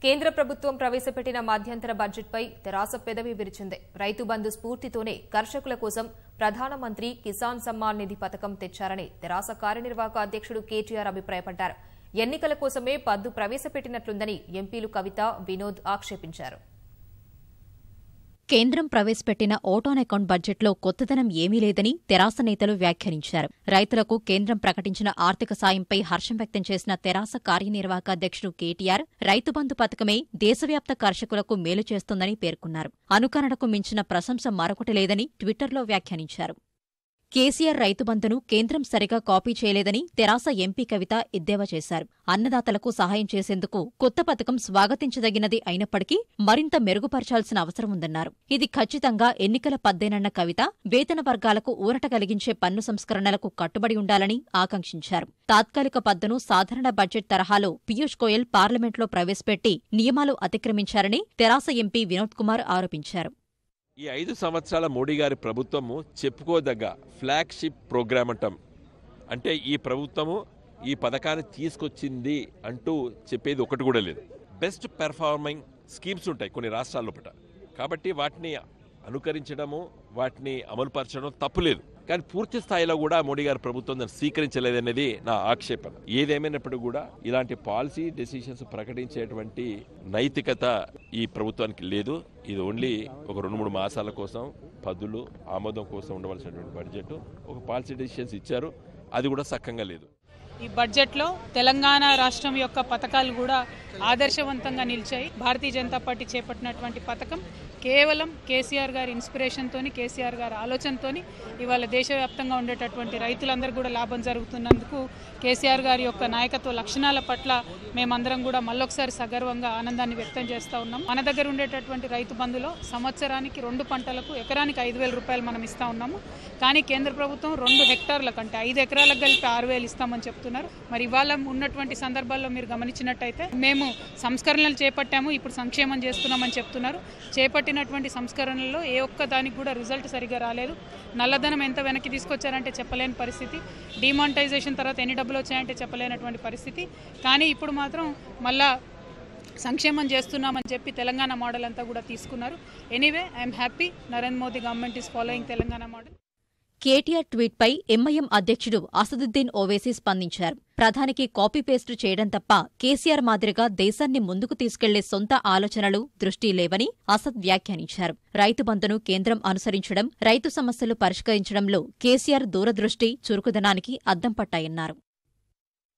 కేంద్ర ప్రభుత్వం ప్రవేశపెట్టిన మధ్యంతర బడ్జెట్పై తెరాస పెదవి విరిచింది. రైతు బంధు స్ఫూర్తితోనే కర్షకుల కోసం ప్రధానమంత్రి కిసాన్ సమ్మాన్ నిధి పథకం తెచ్చారని తెరాస కార్యనిర్వాహక అధ్యక్షుడు కేటీఆర్ అభిప్రాయపడ్డారు. ఎన్నికల కోసమే పద్దు ప్రవేశపెట్టినట్లుందని ఎంపీలు కవిత, వినోద్ ఆక్షేపించారు. కేంద్రం ప్రవేశపెట్టిన ఓటాన్ అకౌంట్ బడ్జెట్లో కొత్తదనం ఏమీ లేదని తెరాస నేతలు వ్యాఖ్యానించారు. రైతులకు కేంద్రం ప్రకటించిన ఆర్థిక సాయంపై హర్షం వ్యక్తం చేసిన తెరాస కార్యనిర్వాహక అధ్యక్షుడు కేటీఆర్ రైతు బంధు పథకమే దేశవ్యాప్త కర్షకులకు మేలు చేస్తోందని పేర్కొన్నారు. అనుకరణకు మించిన ప్రశంస మరొకటి లేదని ట్విట్టర్లో వ్యాఖ్యానించారు. కేసీఆర్ రైతు బంధును కేంద్రం సరిగా కాపీ చేయలేదని తెరాస ఎంపీ కవిత ఎద్దేవా చేశారు. అన్నదాతలకు సహాయం చేసేందుకు కొత్త పథకం స్వాగతించదగినది అయినప్పటికీ మరింత మెరుగుపరచాల్సిన అవసరముందన్నారు. ఇది ఖచ్చితంగా ఎన్నికల పద్దేనన్న కవిత వేతన వర్గాలకు ఊరట కలిగించే పన్ను సంస్కరణలకు కట్టుబడి ఉండాలని ఆకాంక్షించారు. తాత్కాలిక పద్దును సాధారణ బడ్జెట్ తరహాలో పీయూష్ గోయల్ పార్లమెంట్లో ప్రవేశపెట్టి నియమాలు అతిక్రమించారని తెరాస ఎంపీ వినోద్ కుమార్ ఆరోపించారు. ఈ 5 సంవత్సరాల మోడీ గారి ప్రభుత్వము చెప్పుకోదగ్గ ఫ్లాగ్షిప్ ప్రోగ్రామ్ అంటాం. అంటే ఈ ప్రభుత్వము ఈ పథకాన్ని తీసుకొచ్చింది అంటూ చెప్పేది ఒకటి కూడా లేదు. బెస్ట్ పెర్ఫార్మింగ్ స్కీమ్స్ ఉంటాయి కొన్ని రాష్ట్రాల లోపల. కాబట్టి వాటిని అనుకరించడము, వాటిని అమలుపరచడం తప్పులేదు. కానీ పూర్తి స్థాయిలో కూడా మోడీ గారి ప్రభుత్వం దాన్ని స్వీకరించలేదనేది నా ఆక్షేపణ. ఏదేమైనప్పుడు కూడా ఇలాంటి పాలసీ డెసిషన్స్ ప్రకటించేటువంటి నైతికత ఈ ప్రభుత్వానికి లేదు. ఇది ఓన్లీ ఒక 2-3 మాసాల కోసం పద్దులు ఆమోదం కోసం ఉండవలసినటువంటి బడ్జెట్. ఒక పాలసీ డెసిషన్స్ ఇచ్చారు, అది కూడా సక్కంగా లేదు. ఈ బడ్జెట్లో తెలంగాణ రాష్ట్రం యొక్క పథకాలు కూడా ఆదర్శవంతంగా నిలిచాయి. భారతీయ జనతా పార్టీ చేపట్టినటువంటి పథకం కేవలం కేసీఆర్ గారి ఇన్స్పిరేషన్తోని, కేసీఆర్ గారి ఆలోచనతోని ఇవాళ దేశవ్యాప్తంగా ఉండేటటువంటి రైతులందరూ కూడా లాభం జరుగుతున్నందుకు కేసీఆర్ గారి యొక్క నాయకత్వ లక్షణాల పట్ల మేమందరం కూడా మళ్ళొకసారి సగర్వంగా ఆనందాన్ని వ్యక్తం చేస్తూ ఉన్నాం. మన దగ్గర ఉండేటటువంటి రైతు బంధులో సంవత్సరానికి 2 పంటలకు ఎకరానికి 5,000 రూపాయలు మనం ఇస్తా ఉన్నాము. కానీ కేంద్ర ప్రభుత్వం 2 హెక్టార్ల కంటే 5 ఎకరాలకు కలిపి 6,000 ఇస్తామని చెప్తున్నారు. మరి ఇవాళ ఉన్నటువంటి సందర్భాల్లో మీరు గమనించినట్టయితే మేము సంస్కరణలు చేపట్టాము, ఇప్పుడు సంక్షేమం చేస్తున్నామని చెప్తున్నారు. చేపట్టినటువంటి సంస్కరణల్లో ఏ ఒక్క దానికి కూడా రిజల్ట్ సరిగా రాలేదు. నల్లధనం ఎంత వెనక్కి తీసుకొచ్చారంటే చెప్పలేని పరిస్థితి. డిమానిటైజేషన్ తర్వాత ఎన్ని డబ్బులు వచ్చాయంటే చెప్పలేనటువంటి పరిస్థితి. కానీ ఇప్పుడు మాత్రం మళ్ళా సంక్షేమం చేస్తున్నామని చెప్పి తెలంగాణ మోడల్ అంతా కూడా తీసుకున్నారు. Anyway, I'm happy Narendra Modi government is following Telangana model. KTR ట్వీట్పై ఎంఐఎం అధ్యక్షుడు అసదుద్దీన్ ఓవైసీ స్పందించారు. ప్రధానికి కాపీ పేస్టు చేయడం తప్ప కేసీఆర్ మాదిరిగా దేశాన్ని ముందుకు తీసుకెళ్లే సొంత ఆలోచనలు, దృష్టి లేవని అసద్ వ్యాఖ్యానించారు. రైతు బంధును కేంద్రం అనుసరించడం, రైతు సమస్యలు పరిష్కరించడంలో కేసీఆర్ దూరదృష్టి, చురుకుదనానికి అద్దం పట్టాయన్నారు.